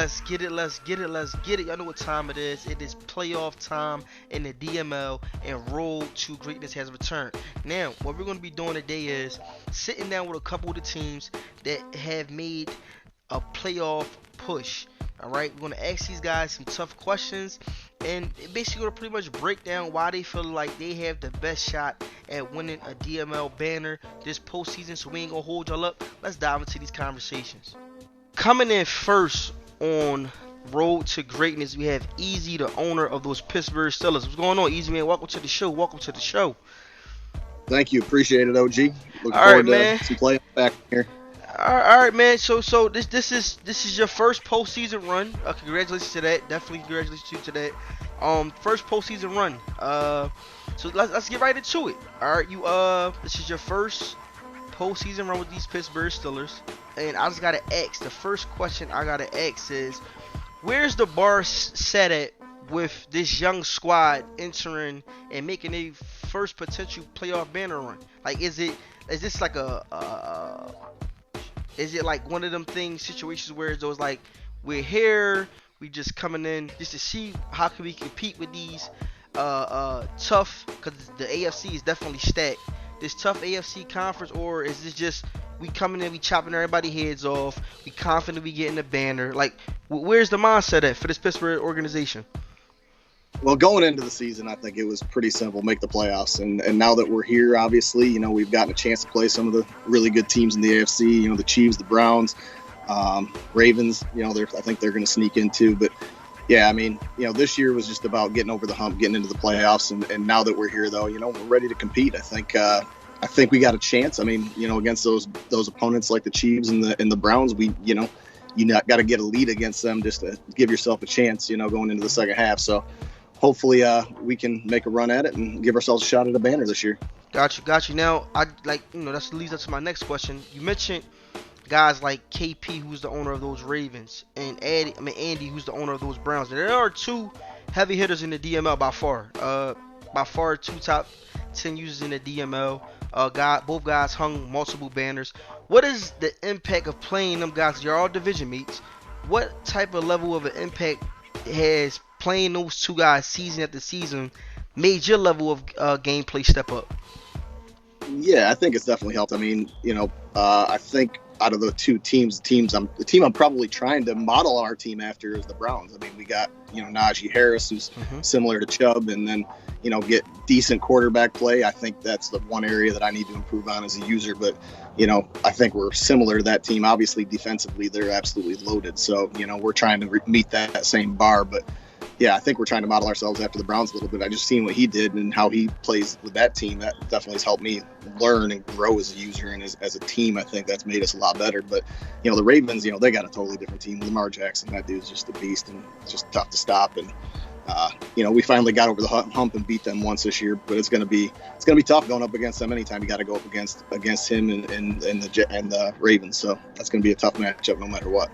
let's get it, let's get it, let's get it. Y'all know what time it is. It is playoff time in the DML, and Road to Greatness has returned. Now, what we're going to be doing today is sitting down with a couple of the teams that have made a playoff push. All right, we're going to ask these guys some tough questions, and basically going to pretty much break down why they feel like they have the best shot at winning a DML banner this postseason. So we ain't going to hold y'all up. Let's dive into these conversations. Coming in first on Road to Greatness, we have Easy, the owner of those Pittsburgh Steelers. What's going on, Easy, man? Welcome to the show. Welcome to the show. Thank you. Appreciate it, OG. Looking All forward right, to some playoff back here. All right, man. So this is your first postseason run. Congratulations to that. Definitely congratulations to that. First postseason run. So let's get right into it. All right, this is your first postseason run with these Pittsburgh Steelers, and I just gotta ask. The first question I gotta ask is, where's the bar set at with this young squad entering and making a first potential playoff banner run? Like, is this like is it like one of them situations where it's those like, we're here, we just coming in just to see how can we compete with these tough, because the AFC is definitely stacked, this tough AFC conference, or is this just we coming in, we chopping everybody heads off, we confident we getting the banner? Like, where's the mindset at for this Pittsburgh organization? Well, going into the season, I think it was pretty simple, make the playoffs. And now that we're here, obviously, we've gotten a chance to play some of the really good teams in the AFC, the Chiefs, the Browns, Ravens, I think they're going to sneak in too. But yeah, this year was just about getting over the hump, getting into the playoffs. And now that we're here, though, we're ready to compete. I think we got a chance. Against those opponents like the Chiefs and the Browns, you got to get a lead against them just to give yourself a chance, going into the second half. So hopefully we can make a run at it and give ourselves a shot at a banner this year. Got you. Now, that leads up to my next question. You mentioned guys like KP, who's the owner of those Ravens, and Andy, who's the owner of those Browns. There are two heavy hitters in the DML by far. Two top 10 users in the DML. Both guys hung multiple banners. What is the impact of playing them guys? You're all division mates. What type of level of an impact has playing those two guys season after season made your level of gameplay step up? Yeah, I think it's definitely helped. I think out of the two teams, the team I'm probably trying to model our team after is the Browns. We got Najee Harris, who's similar to Chubb, and then get decent quarterback play. I think that's the one area that I need to improve on as a user. But I think we're similar to that team. Obviously, defensively, they're absolutely loaded. So we're trying to meet that same bar. But yeah, I think we're trying to model ourselves after the Browns a little bit. I just seen what he did and how he plays with that team. That definitely has helped me learn and grow as a user, and as a team, I think that's made us a lot better. But the Ravens, they got a totally different team. Lamar Jackson, that dude's just a beast, and it's just tough to stop. And we finally got over the hump and beat them once this year, but it's gonna be tough going up against them anytime you got to go up against him and the Ravens. So that's gonna be a tough matchup no matter what.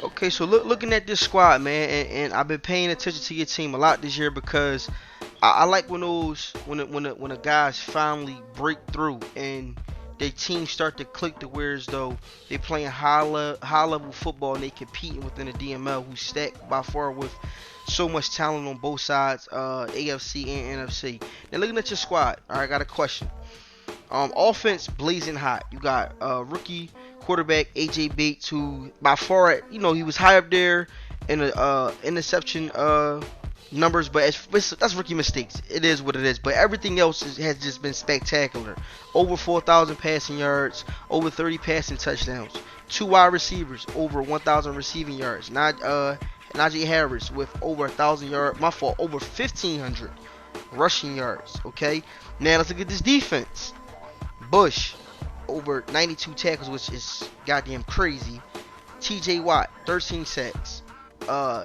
Okay, so looking at this squad, man, and I've been paying attention to your team a lot this year, because I like when the guys finally break through and their team start to click to where as though they playing high level football and they competing within the DML, who's stacked by far with so much talent on both sides, AFC and NFC. Now, looking at your squad, all right, I got a question. Offense blazing hot. You got rookie quarterback AJ Bates, who by far, he was high up there in the interception numbers, but that's rookie mistakes. It is what it is. But everything else has just been spectacular. Over 4,000 passing yards, over 30 passing touchdowns. 2 wide receivers, over 1,000 receiving yards. Najee Harris with over 1,000 yards. Over 1,500 rushing yards. Okay, now let's look at this defense. Bush, over 92 tackles, which is goddamn crazy. TJ Watt, 13 sacks.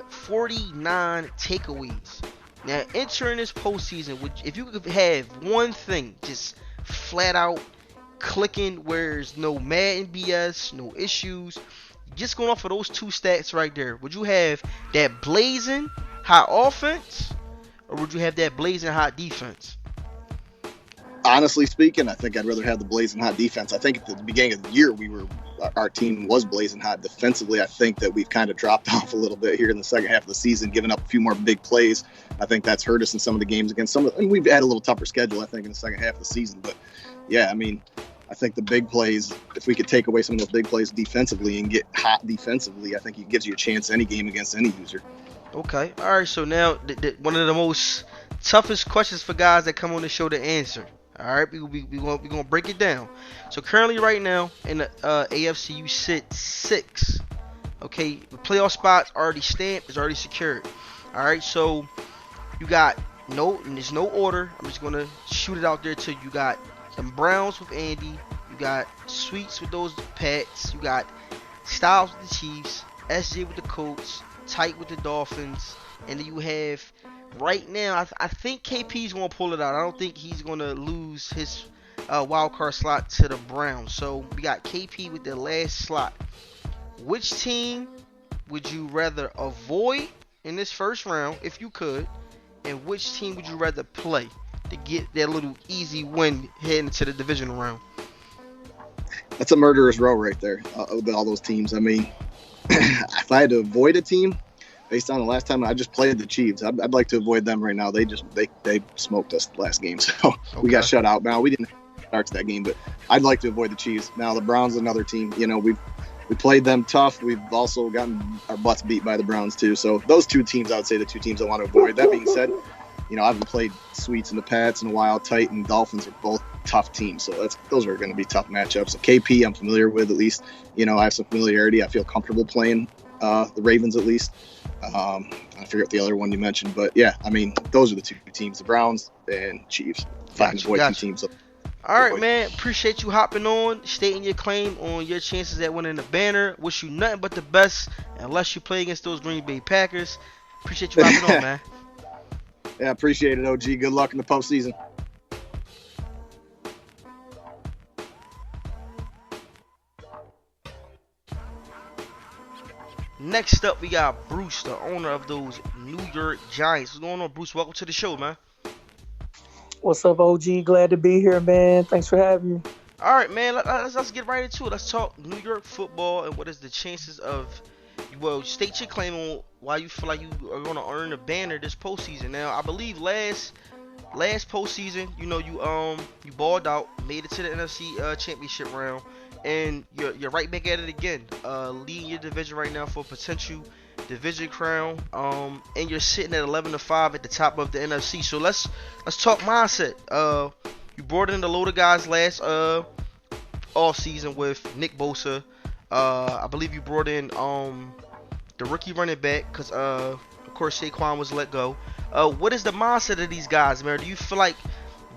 49 takeaways. Now, entering this postseason, if you could have one thing just flat out clicking, where there's no Madden BS, no issues, just going off of those two stats right there, would you have that blazing hot offense, or would you have that blazing hot defense? honestly speaking, I think I'd rather have the blazing hot defense. I think at the beginning of the year, our team was blazing hot defensively. I think that we've kind of dropped off a little bit here in the second half of the season, giving up a few more big plays. I think that's hurt us in some of the games against and we've had a little tougher schedule, I think, in the second half of the season. But yeah, I mean, I think the big plays, if we could take away some of those big plays defensively and get hot defensively, I think it gives you a chance any game against any user. Okay. All right. So now, one of the most toughest questions for guys that come on the show to answer. All right. We're gonna break it down. So currently, right now in the AFC, you sit 6. Okay. The playoff spot's already stamped. It's already secured. All right. So you got there's no order. I'm just gonna shoot it out there to you. You got them Browns with Andy. You got Sweets with those Pats. You got Styles with the Chiefs. SJ with the Colts. Tight with the Dolphins, and then you have right now. I think KP's gonna pull it out. I don't think he's gonna lose his wild card slot to the Browns. So we got KP with the last slot. Which team would you rather avoid in this first round, if you could, and which team would you rather play to get that little easy win heading into the divisional round? That's a murderer's row right there with all those teams. I mean, if I had to avoid a team based on the last time I just played the Chiefs, I'd like to avoid them right now. They smoked us last game, so okay. We got shut out. Now we didn't start that game, but I'd like to avoid the Chiefs. Now the Browns, another team. You know, we played them tough. We've also gotten our butts beat by the Browns too. So those two teams, I would say the two teams I want to avoid. That being said, you know, I haven't played Sweets and the Pats and the Wild Titan Dolphins are both tough teams. So those are going to be tough matchups. So KP, I'm familiar with at least. You know, I have some familiarity. I feel comfortable playing the Ravens at least. I forget the other one you mentioned, but yeah, I mean, those are the two teams: the Browns and Chiefs. Gotcha. Two teams. All right, man. Appreciate you hopping on, stating your claim on your chances at winning the banner. Wish you nothing but the best, unless you play against those Green Bay Packers. Appreciate you hopping on, man. Yeah, appreciate it, OG. Good luck in the postseason. Next up, we got Bruce, the owner of those New York Giants. What's going on, Bruce? Welcome to the show, man. What's up, OG? Glad to be here, man. Thanks for having me. All right, man. Let's get right into it. Let's talk New York football and what is the chances of, well, state your claim on why you feel like you are going to earn a banner this postseason. Now, I believe last postseason, you know, you balled out, made it to the NFC Championship round. And you're right back at it again, leading your division right now for a potential division crown. And you're sitting at 11-5 at the top of the NFC. So let's talk mindset. You brought in the load of guys last off season with Nick Bosa. I believe you brought in the rookie running back because of course Saquon was let go. What is the mindset of these guys, man? Do you feel like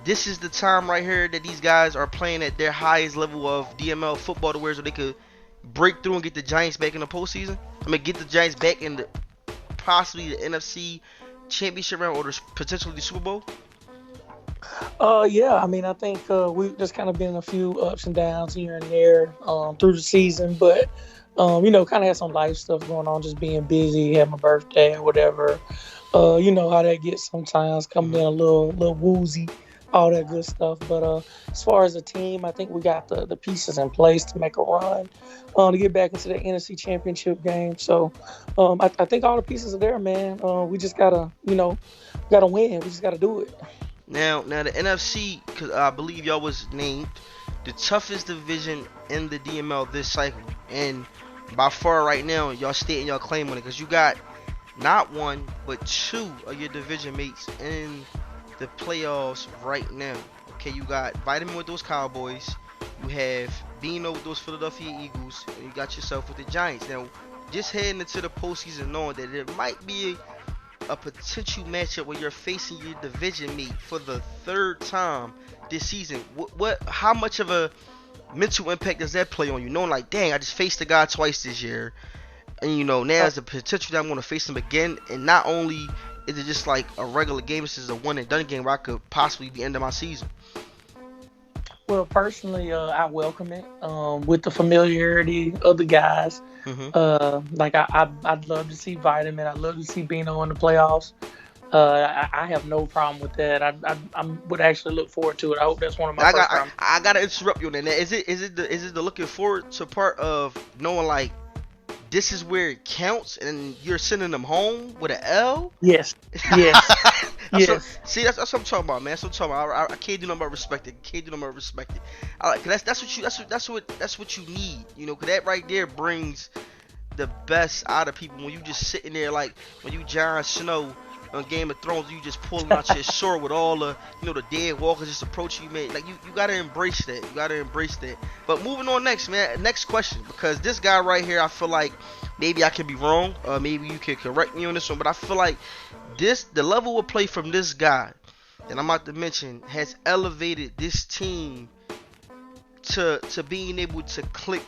this is the time right here that these guys are playing at their highest level of DML football to where so they could break through and get the Giants back in the postseason? I mean, get the Giants back in possibly the NFC Championship round or potentially the Super Bowl? Yeah, I mean, I think we've just kind of been a few ups and downs here and there through the season, but you know, kind of had some life stuff going on, just being busy, had my birthday or whatever. You know how that gets sometimes, coming in a little woozy, all that good stuff. But as far as a team, I think we got the pieces in place to make a run to get back into the NFC Championship game. So I think all the pieces are there, man. We just gotta win. We just gotta do it. Now the NFC, because I believe y'all was named the toughest division in the DML this cycle, and by far right now y'all stating y'all claim on it because you got not one but two of your division mates in the playoffs right now. Okay, you got Vitamin with those Cowboys, you have Bino with those Philadelphia Eagles, and you got yourself with the Giants. Now, just heading into the postseason knowing that there might be a potential matchup where you're facing your division mate for the third time this season. How much of a mental impact does that play on you? Knowing like, dang, I just faced the guy twice this year, and you know now there's a potential that I'm going to face him again, and not only is it just like a regular game, this is a one and done game where I could possibly be ending my season. Well, personally, I welcome it with the familiarity of the guys. Mm-hmm. Like I'd love to see Vitamin. I'd love to see Bino in the playoffs. I have no problem with that. I would actually look forward to it. I hope that's one of my first round. I gotta interrupt you on that. Is it the looking forward to part of knowing like this is where it counts and you're sending them home with an L? Yes, yes, yes. That's what I'm talking about, man. That's what I'm talking about. I can't do no more respect it. Can't do no more respect it. That's what you need. You know, 'cause that right there brings the best out of people when you just sitting there like when you Jon Snow on Game of Thrones, you just pulling out your sword with all the the dead walkers just approaching you, man. Like you gotta embrace that. You gotta embrace that. But moving on next, man. Next question, because this guy right here, I feel like maybe I could be wrong. Maybe you can correct me on this one, but I feel like the level of play from this guy that I'm about to mention has elevated this team to being able to click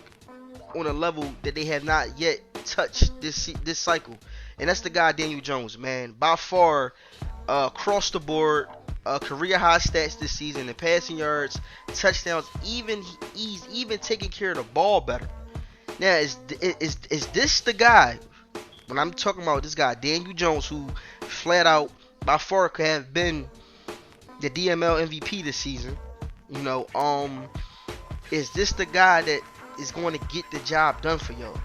on a level that they have not yet touched this cycle. And that's the guy Daniel Jones, man. By far, across the board, career high stats this season in passing yards, touchdowns. He's even taking care of the ball better. Now, is this the guy? When I'm talking about this guy Daniel Jones, who flat out by far could have been the DML MVP this season. Is this the guy that is going to get the job done for y'all?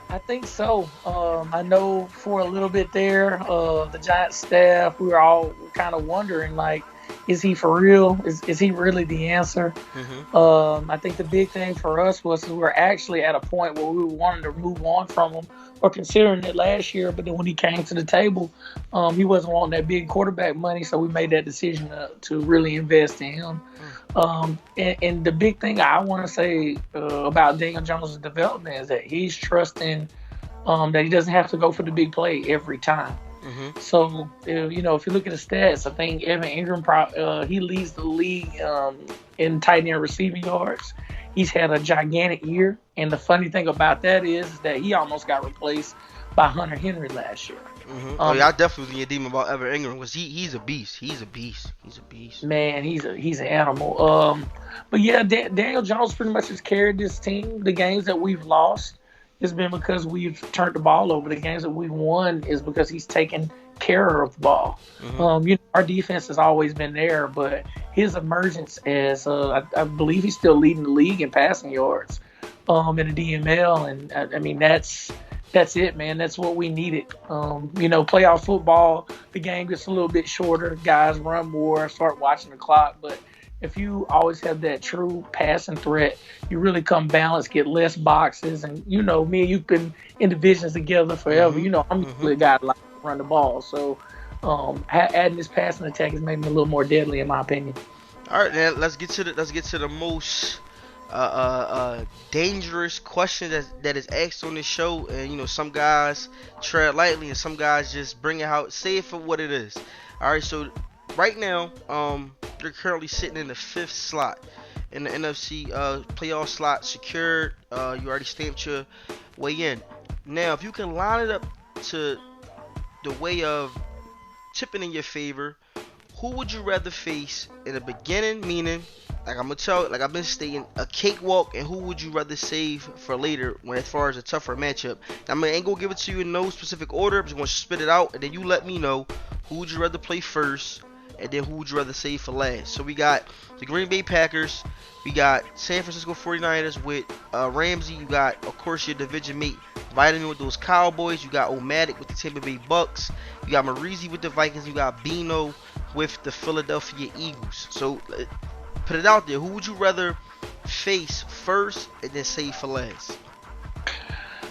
I think so. I know for a little bit there, the Giants staff, we were all kind of wondering, like, is he for real? Is he really the answer? Mm-hmm. I think the big thing for us was we were actually at a point where we were wanting to move on from him or considering it last year. But then when he came to the table, he wasn't wanting that big quarterback money. So we made that decision to really invest in him. And the big thing I want to say about Daniel Jones' development is that he's trusting that he doesn't have to go for the big play every time. Mm-hmm. So, if you look at the stats, I think Evan Ingram, he leads the league in tight end receiving yards. He's had a gigantic year. And the funny thing about that is that he almost got replaced by Hunter Henry last year. Mm-hmm. I definitely get deep about Evan Ingram because he's a beast. He's a beast. Man, he's an animal. But yeah, Daniel Jones pretty much has carried this team. The games that we've lost has been because we've turned the ball over. The games that we've won is because he's taken care of the ball. Mm-hmm. Our defense has always been there, but his emergence as I believe he's still leading the league in passing yards in the DML, and I mean that's it, man. That's what we needed. Playoff football, the game gets a little bit shorter. Guys run more, start watching the clock. But if you always have that true passing threat, you really come balanced, get less boxes. And, me and you've been in divisions together forever. Mm-hmm. I'm usually a guy that likes to run the ball. So adding this passing attack has made me a little more deadly, in my opinion. All right, man. Let's get to the most dangerous question that is asked on this show, and some guys tread lightly and some guys just bring it out, say it for what it is. All right, so right now they're currently sitting in the 5th slot in the NFC playoff slot, secured. You already stamped your way in. Now if you can line it up to the way of tipping in your favor, who would you rather face in the beginning, meaning like I've been stating, a cakewalk, and who would you rather save for later when as far as a tougher matchup? I ain't gonna give it to you in no specific order. I'm just gonna spit it out, and then you let me know who would you rather play first, and then who would you rather save for last. So we got the Green Bay Packers, we got San Francisco 49ers with Ramsey, you got, of course, your division mate Vitamin with those Cowboys, you got Omatic with the Tampa Bay Bucks, you got Marizi with the Vikings, you got Bino with the Philadelphia Eagles. So put it out there. Who would you rather face first and then save for last?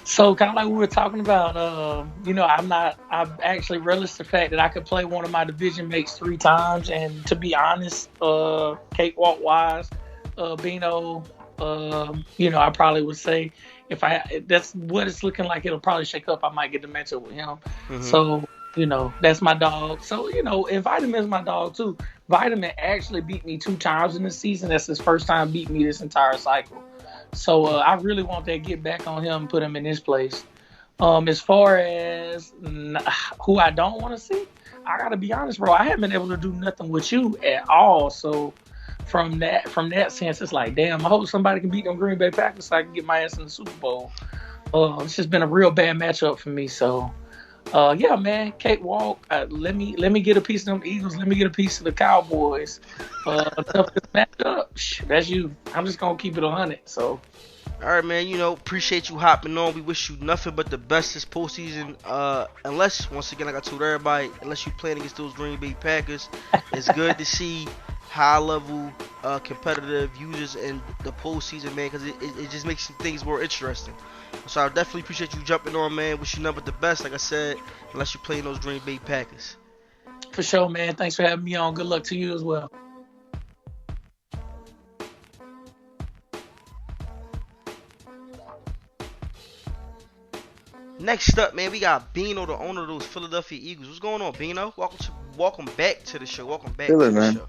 So kind of like we were talking about, I've actually relished the fact that I could play one of my division mates 3 times. And to be honest, cakewalk wise, Bino, I probably would say if that's what it's looking like, it'll probably shake up. I might get the matchup with him. Mm-hmm. So, that's my dog. So, and Vitamin's my dog too. Vitamin actually beat me 2 times in the season. That's his first time beating me this entire cycle. So I really want that get back on him and put him in his place. As far as who I don't want to see, I got to be honest, bro. I haven't been able to do nothing with you at all. So from that sense, it's like, damn, I hope somebody can beat them Green Bay Packers so I can get my ass in the Super Bowl. It's just been a real bad matchup for me. So Yeah, man, cakewalk. Let me get a piece of them Eagles. Let me get a piece of the Cowboys. Toughest matchup. That's you. I'm just gonna keep it 100. So All right, man. Appreciate you hopping on. We wish you nothing but the best this postseason. Unless, once again, like I told everybody, unless you playing against those Green Bay Packers, it's good to see high level, competitive users in the postseason, man, because it just makes things more interesting. So I definitely appreciate you jumping on, man. Wish you nothing but the best, like I said, unless you're playing those Green Bay Packers. for sure, man. Thanks for having me on. Good luck to you as well. Next up, man, we got Bino, the owner of those Philadelphia Eagles. What's going on, Bino? Welcome back to the show. Welcome back to Chilling, the man. show.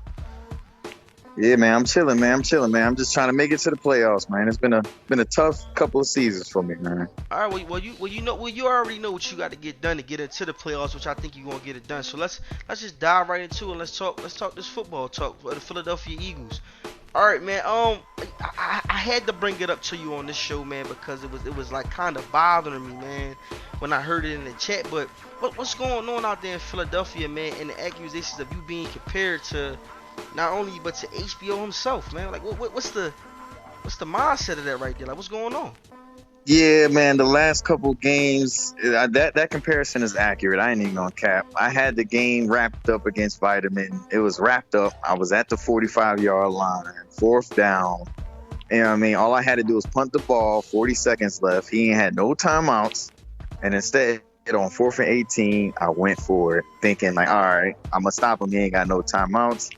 Yeah, man. I'm chilling, man. I'm just trying to make it to the playoffs, man. It's been a tough couple of seasons for me, man. All right, you already know what you got to get done to get into the playoffs, which I think you're gonna get it done. So let's just dive right into it. Let's talk this football talk for the Philadelphia Eagles. All right, man. I had to bring it up to you on this show, man, because it was like kind of bothering me, man, when I heard it in the chat. But what's going on out there in Philadelphia, man, and the accusations of you being compared to not only but to HBO himself, man? Like what's the mindset of that right there? Like what's going on? Yeah, man. The last couple games, that comparison is accurate. I ain't even gonna cap. I had the game wrapped up against Vitamin. It was wrapped up. I was at the 45-yard line, fourth down. You know what I mean? All I had to do was punt the ball. 40 seconds left. He ain't had no timeouts, and instead, on 4th and 18, I went for it, thinking like, all right, I'm gonna stop him. He ain't got no timeouts.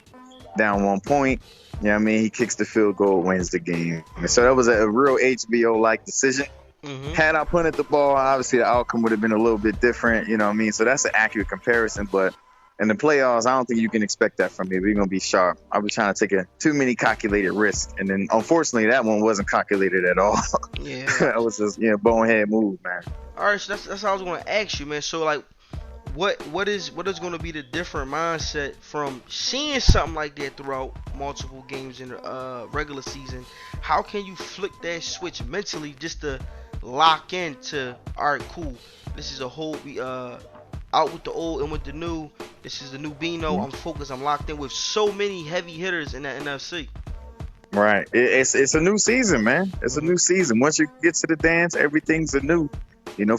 Down 1 point. You know what I mean? He kicks the field goal, wins the game. And so that was a real HBO-like decision. Mm-hmm. Had I punted the ball, obviously the outcome would have been a little bit different. You know what I mean? So that's an accurate comparison. But in the playoffs, I don't think you can expect that from me. We're going to be sharp. I was trying to take too many calculated risks. And then, unfortunately, that one wasn't calculated at all. Yeah. That was just, bonehead move, man. All right, so that's what I was going to ask you, man. So like, what is going to be the different mindset from seeing something like that throughout multiple games in the regular season? How can you flick that switch mentally just to lock into, all right, cool, this is a whole out with the old and with the new, this is the new Bino, I'm focused, I'm locked in with so many heavy hitters in the NFC. Right. It's a new season, man. It's a new season. Once you get to the dance, everything's anew.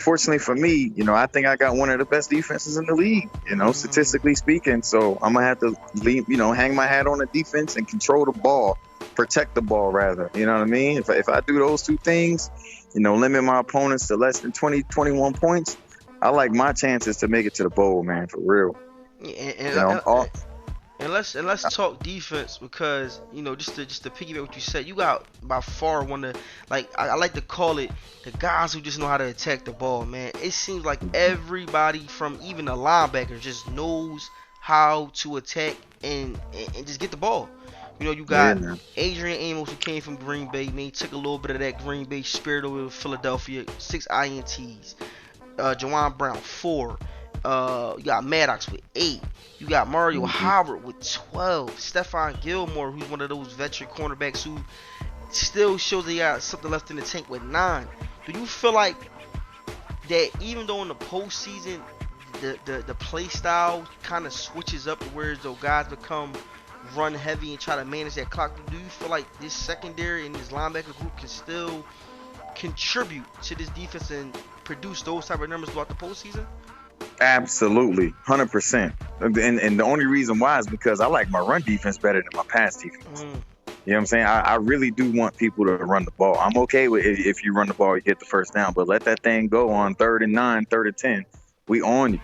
Fortunately for me, I think I got one of the best defenses in the league, statistically speaking. So I'm going to have to leave, hang my hat on the defense and control the ball, protect the ball rather. You know what I mean? If I do those two things, limit my opponents to less than 20, 21 points, I like my chances to make it to the bowl, man, for real. And let's talk defense because just to piggyback what you said, you got by far one of I like to call it the guys who just know how to attack the ball, man. It seems like everybody from even the linebackers just knows how to attack and just get the ball. You got Adrian Amos who came from Green Bay, man. He took a little bit of that Green Bay spirit over to Philadelphia. 6 INTs. Jawan Brown 4. You got Maddox with 8. You got Mario Howard with 12. Stephon Gilmore, who's one of those veteran cornerbacks who still shows he got something left in the tank with 9. Do you feel like that even though in the postseason the play style kind of switches up to where those guys become run heavy and try to manage that clock? Do you feel like this secondary and this linebacker group can still contribute to this defense and produce those type of numbers throughout the postseason? Absolutely, 100%. And the only reason why is because I like my run defense better than my pass defense. You know what I'm saying? I really do want people to run the ball. I'm okay with if you run the ball, you get the first down, but let that thing go on 3rd and 9, 3rd and 10. We on you.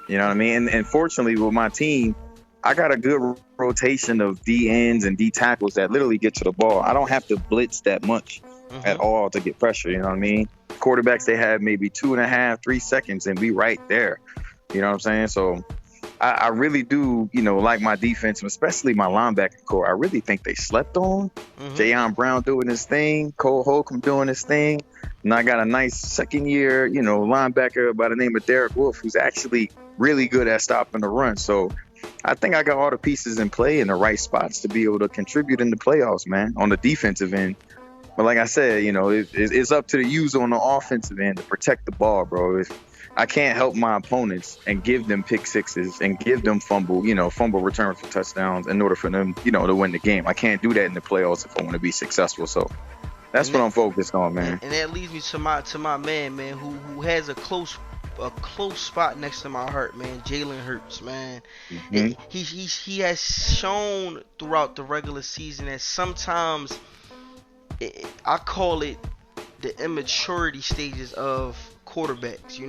You know what I mean? And fortunately with my team, I got a good rotation of D ends and D tackles that literally get to the ball. I don't have to blitz that much at all to get pressure. You know what I mean? Quarterbacks, they have maybe 2.5, 3 seconds and be right there. You know what I'm saying? So I really do, like my defense, especially my linebacking core. I really think they slept on. Jayon Brown doing his thing, Cole Holcomb doing his thing. And I got a nice second year, linebacker by the name of Derek Wolfe, who's actually really good at stopping the run. So I think I got all the pieces in play in the right spots to be able to contribute in the playoffs, man, on the defensive end. But like I said, it's up to the user on the offensive end to protect the ball, bro. I can't help my opponents and give them pick sixes and give them fumble returns for touchdowns in order for them, to win the game. I can't do that in the playoffs if I want to be successful. So that's what I'm focused on, man. And that leads me to my man, who has a close spot next to my heart, man. Jalen Hurts, man. Mm-hmm. He has shown throughout the regular season that sometimes I call it the immaturity stages of quarterbacks,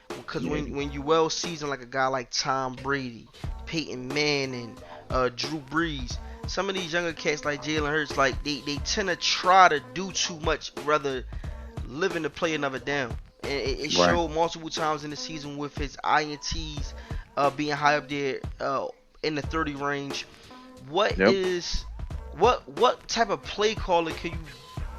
because when you well seasoned like a guy like Tom Brady, Peyton Manning, Drew Brees, some of these younger cats like Jalen Hurts, like they tend to try to do too much rather living to play another down. And it showed multiple times in the season with his INTs being high up there in the 30 range. What type of play calling can you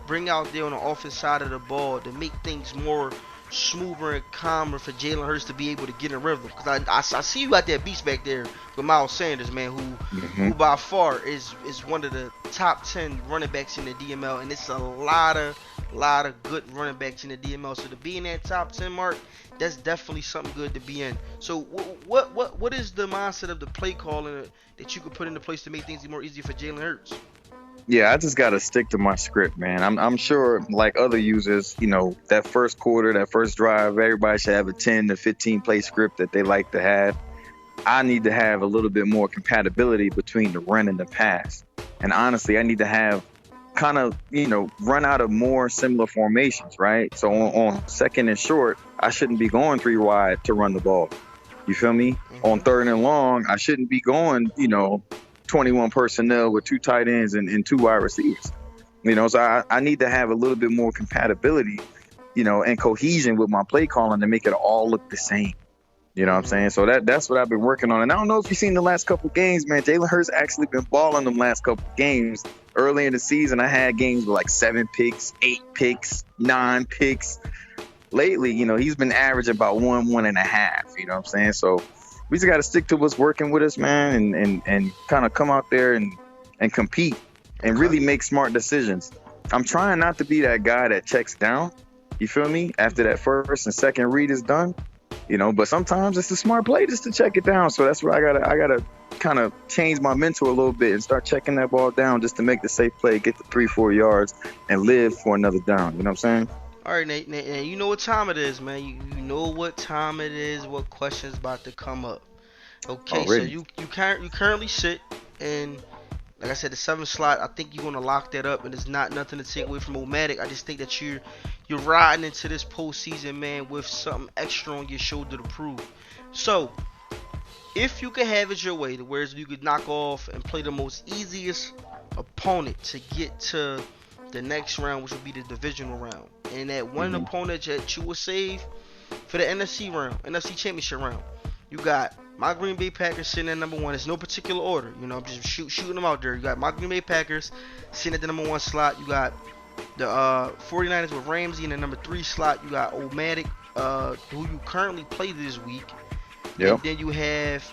bring out there on the offense side of the ball to make things more smoother and calmer for Jalen Hurts to be able to get in rhythm? Because I see you got that beast back there with Miles Sanders, man, who by far is one of the top 10 running backs in the DML, and it's a lot of good running backs in the DML. So to be in that top 10 mark, that's definitely something good to be in. So what is the mindset of the play calling that you could put into place to make things more easy for Jalen Hurts? Yeah, I just got to stick to my script, man. I'm sure, like other users, that first quarter, that first drive, everybody should have a 10 to 15 play script that they like to have. I need to have a little bit more compatibility between the run and the pass. And honestly, I need to have kind of, run out of more similar formations, right? So on second and short, I shouldn't be going 3 wide to run the ball. You feel me? On third and long, I shouldn't be going, 21 personnel with 2 tight ends and 2 wide receivers. So I need to have a little bit more compatibility, and cohesion with my play calling to make it all look the same. You know what I'm saying? So that's what I've been working on. And I don't know if you've seen the last couple games, man. Jalen Hurts actually been balling them last couple games. Early in the season, I had games with like 7 picks, 8 picks, 9 picks. Lately, he's been averaging about 1.5. You know what I'm saying? So we just got to stick to what's working with us, man, and kind of come out there and compete and really make smart decisions. I'm trying not to be that guy that checks down, you feel me, after that first and second read is done, but sometimes it's a smart play just to check it down. So that's what I gotta kind of change my mental a little bit and start checking that ball down just to make the safe play, get the 3-4 yards, and live for another down. You know what I'm saying? All right, Nate, you know what time it is, man. You know what time it is, what question's about to come up. Okay, already. So you currently sit in, like I said, the 7th slot. I think you're going to lock that up, and it's not nothing to take away from Omatic. I just think that you're riding into this postseason, man, with something extra on your shoulder to prove. So, if you could have it your way, whereas you could knock off and play the most easiest opponent to get to the next round, which would be the divisional round, and that one opponent that you will save for the NFC Championship round, you got my Green Bay Packers sitting at number 1. It's no particular order, I'm just shooting them out there. You got my Green Bay Packers sitting at the number 1 slot. You got the 49ers with Ramsey in the number 3 slot. You got Omatic, who you currently play this week. Yep. And then you have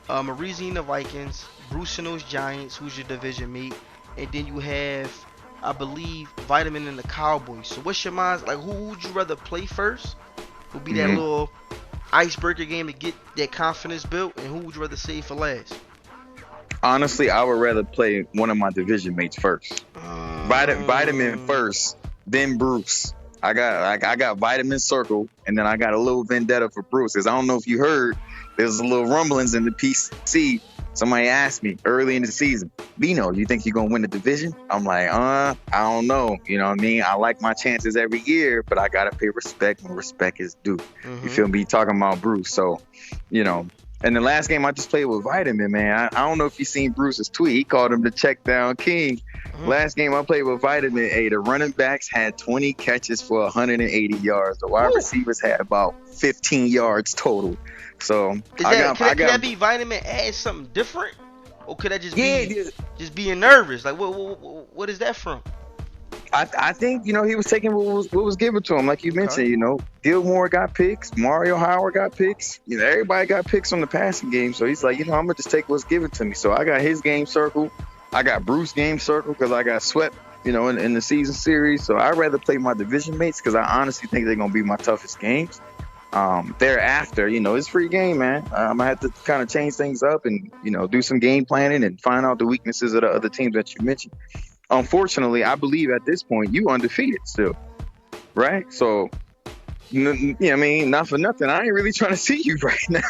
Marizi and the Vikings, Bruce and those Giants, who's your division mate. And then you have, I believe, Vitamin and the Cowboys. So what's your mind? Like, who would you rather play first? Would be that little icebreaker game to get that confidence built, and who would you rather save for last? Honestly, I would rather play one of my division mates first. Vitamin first, then Bruce. I got Vitamin Circle, and then I got a little vendetta for Bruce. Cause I don't know if you heard, there's a little rumblings in the PC. Somebody asked me early in the season, Bino, you think you're gonna win the division? I'm like, I don't know. You know what I mean? I like my chances every year, but I gotta pay respect when respect is due. You feel me? Talking about Bruce. So, and the last game I just played with Vitamin, man. I don't know if you seen Bruce's tweet. He called him the check down king. Last game I played with Vitamin, the running backs had 20 catches for 180 yards. The wide receivers had about 15 yards total. So could that be Vitamin add something different, or could that just be just being nervous? Like what is that from? I think he was taking what was given to him, like you mentioned. Gilmore got picks, Mario Howard got picks. Everybody got picks on the passing game. So he's like, I'm gonna just take what's given to me. So I got his game circle, I got Bruce game circle because I got swept, in the season series. So I'd rather play my division mates because I honestly think they're gonna be my toughest games. Thereafter, it's free game, man. I'm gonna have to kind of change things up and do some game planning and find out the weaknesses of the other teams that you mentioned. Unfortunately, I believe at this point you undefeated still, right? So, I mean, not for nothing, I ain't really trying to see you right now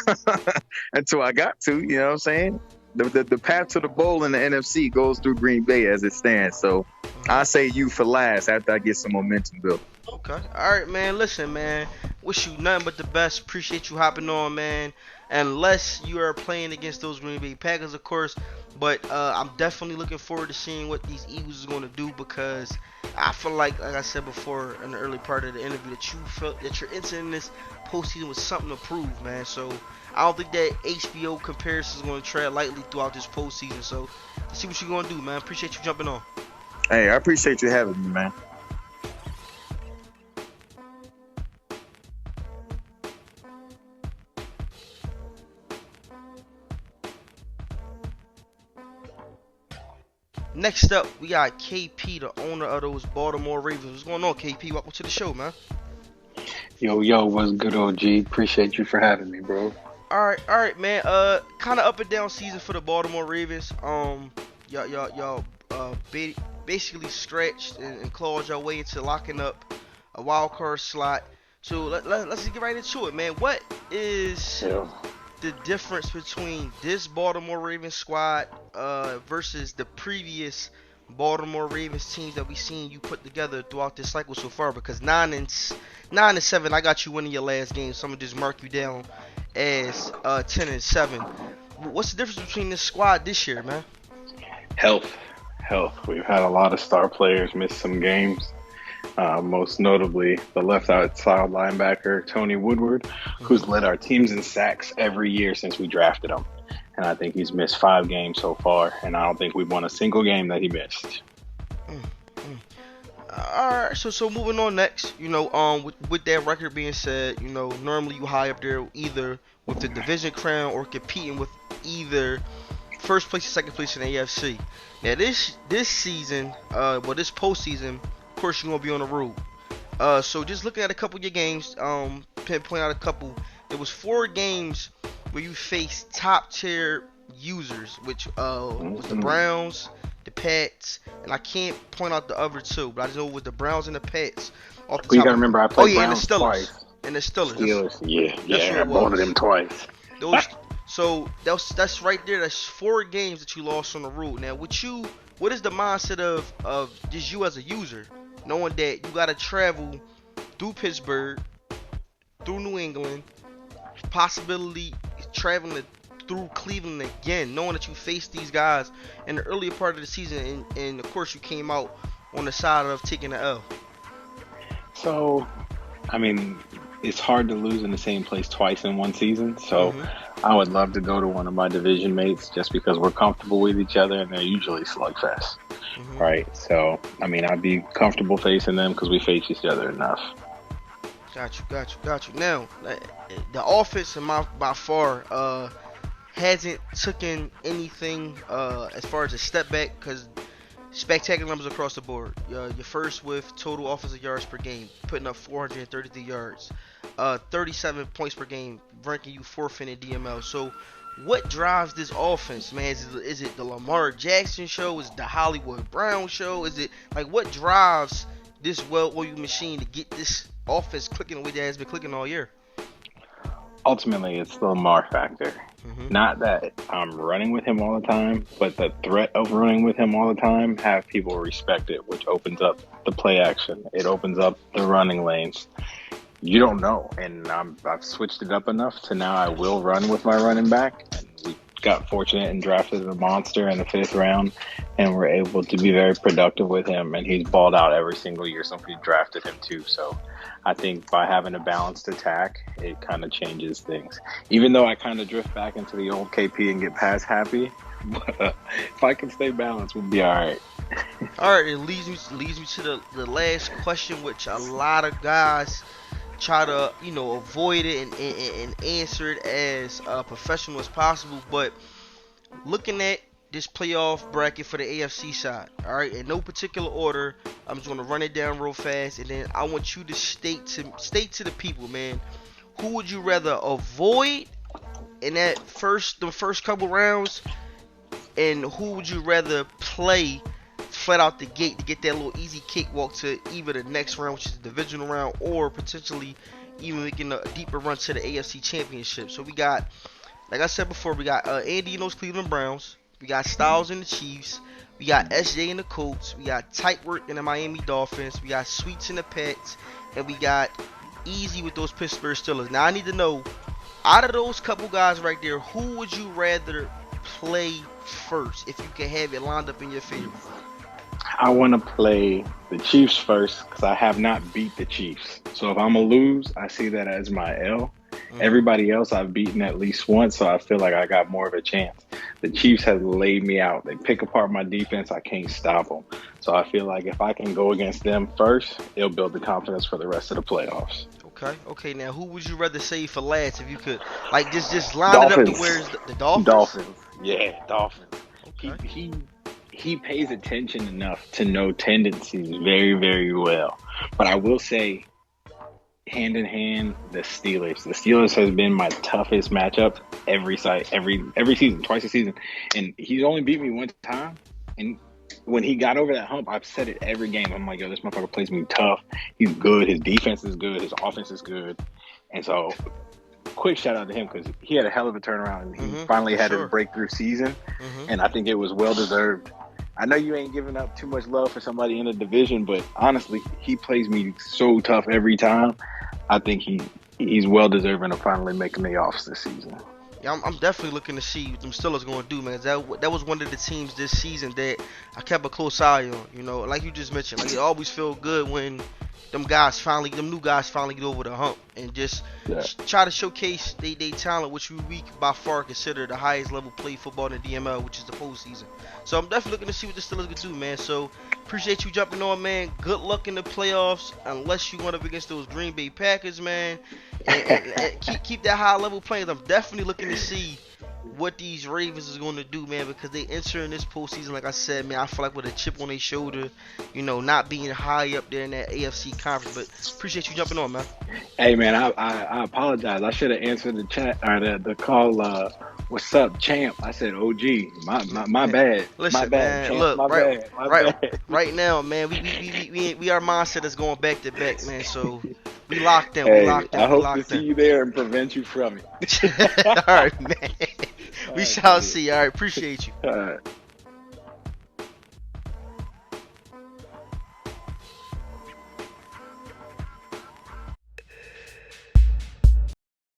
until I got to. You know what I'm saying? The path to the bowl in the NFC goes through Green Bay as it stands. So I say you for last after I get some momentum built. Okay. All right, man. Listen, man. Wish you nothing but the best. Appreciate you hopping on, man. Unless you are playing against those Green Bay Packers, of course. But I'm definitely looking forward to seeing what these Eagles is going to do, because I feel like I said before in the early part of the interview, that you felt that you're entering this postseason with something to prove, man. So I don't think that HBO comparison is going to tread lightly throughout this postseason. So let's see what you're going to do, man. Appreciate you jumping on. Hey, I appreciate you having me, man. Next up, we got KP, the owner of those Baltimore Ravens. What's going on, KP? Welcome to the show, man. Yo, what's good, OG? Appreciate you for having me, bro. All right, man. Kind of up and down season for the Baltimore Ravens. Y'all basically stretched and clawed your way into locking up a wild card slot. So let's get right into it, man. What is the difference between this Baltimore Ravens squad versus the previous Baltimore Ravens teams that we've seen you put together throughout this cycle so far? Because 9-7, I got you winning your last game, so I'm gonna just mark you down as 10-7. What's the difference between this squad this year, man? Health. We've had a lot of star players miss some games. Most notably, the left outside linebacker, Tony Woodward, who's led our teams in sacks every year since we drafted him. And I think he's missed 5 games so far, and I don't think we've won a single game that he missed. All right, so moving on next, with that record being said, normally you high up there either with the division crown or competing with either first place or second place in the AFC. Now this season, this postseason, of course you're gonna be on the road. So just looking at a couple of your games, pinpoint out a couple. There was 4 games where you faced top tier users, which was the Browns, the Pats, and I can't point out the other 2, but I just know it was the Browns and the Pats. You gotta remember, I played Browns twice. And the Steelers. Yeah, both of them twice. That's right there. That's 4 games that you lost on the road. Now, what is the mindset of just you as a user, knowing that you gotta travel through Pittsburgh, through New England, possibly traveling through Cleveland again, knowing that you faced these guys in the earlier part of the season, and of course you came out on the side of taking the L? So, I mean, it's hard to lose in the same place twice in one season. So I would love to go to one of my division mates just because we're comfortable with each other, and they're usually slugfest, right? So, I mean, I'd be comfortable facing them because we face each other enough. Got you. Now, the offense by far hasn't taken anything as far as a step back, because spectacular numbers across the board. You're first with total offensive yards per game, putting up 433 yards, 37 points per game, ranking you 4th in the DML. So what drives this offense, man? Is it the Lamar Jackson show? Is it the Hollywood Brown show? Is it like, what drives this well-oiled machine to get this offense clicking the way that has been clicking all year? Ultimately, it's the Lamar factor. Not that I'm running with him all the time, but the threat of running with him all the time have people respect it, which opens up the play action. It opens up the running lanes. You don't know, and I've switched it up enough to now I will run with my running back. And we got fortunate and drafted a monster in the 5th round, and we're able to be very productive with him, and he's balled out every single year since we drafted him too. So I think by having a balanced attack, it kind of changes things. Even though I kind of drift back into the old KP and get pass happy, but if I can stay balanced, we'll be all right. All right, it leads me to the last question, which a lot of guys try to avoid it and answer it as professional as possible. But looking at this playoff bracket for the AFC side, all right, in no particular order, I'm just going to run it down real fast, and then I want you to state to the people, man, who would you rather avoid in the first couple rounds, and who would you rather play flat out the gate to get that little easy cakewalk to either the next round, which is the divisional round, or potentially even making a deeper run to the AFC Championship? So we got, like I said before, we got Andy and those Cleveland Browns. We got Styles and the Chiefs. We got SJ and the Colts. We got Tightwork and the Miami Dolphins. We got Sweets and the Pets. And we got Easy with those Pittsburgh Steelers. Now I need to know, out of those couple guys right there, who would you rather play first if you could have it lined up in your favor? I want to play the Chiefs first because I have not beat the Chiefs. So if I'm going to lose, I see that as my L. Everybody else I've beaten at least once, so I feel like I got more of a chance. The Chiefs have laid me out. They pick apart my defense. I can't stop them. So I feel like if I can go against them first, it'll build the confidence for the rest of the playoffs. Okay. Now, who would you rather save for last if you could? Like, just line Dolphins. It up to where's the Dolphins? Dolphins. Yeah, Dolphins. Okay. He pays attention enough to know tendencies very, very well. But I will say, hand in hand, the Steelers. The Steelers has been my toughest matchup every season, twice a season. And he's only beat me one time. And when he got over that hump, I've said it every game. I'm like, yo, this motherfucker plays me tough. He's good. His defense is good. His offense is good. And so, quick shout out to him because he had a hell of a turnaround. And he finally had his breakthrough season. And I think it was well-deserved. I know you ain't giving up too much love for somebody in the division, but honestly, he plays me so tough every time. I think he's well-deserving of finally making the offs this season. Yeah, I'm definitely looking to see what them Steelers going to do, man. That was one of the teams this season that I kept a close eye on. You know, like you just mentioned, like it always feel good when them new guys finally get over the hump and just try to showcase they talent, which we by far consider the highest level play football in the DML, which is the postseason. So I'm definitely looking to see what the Steelers can do, man. So appreciate you jumping on, man. Good luck in the playoffs, unless you went up against those Green Bay Packers, man. And keep that high level playing. I'm definitely looking to see what these Ravens is going to do, man, because they enter in this postseason, like I said, man, I feel like with a chip on their shoulder, you know, not being high up there in that AFC conference. But appreciate you jumping on, man. Hey, man, I apologize. I should have answered the chat or the call. What's up, champ? I said OG. My bad. Listen, my bad, man. Champ. Look, bad. right now, man. We our mindset is going back to back, man. So we locked in. Hey, I hope to see you there and prevent you from it. All right, man. We shall see. All right, appreciate you. All right.